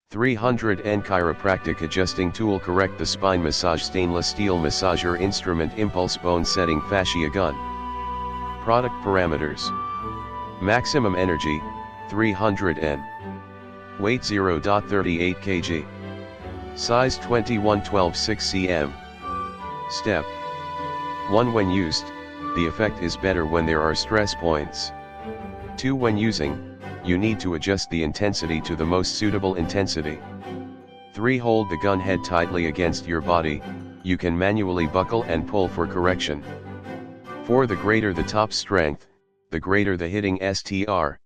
300N Chiropractic Adjusting Tool. Correct the spine massage. Stainless steel massager instrument. Impulse bone setting. Fascia gun. Product parameters. Maximum energy, 300N. Weight 0.38 kg. Size 21-12-6 cm. Step 1. When used, the effect is better when there are stress points. 2. When using, you need to adjust the intensity to the most suitable intensity. 3. Hold the gun head tightly against your body, you can manually buckle and pull for correction. 4. The greater the top strength, the greater the hitting STR.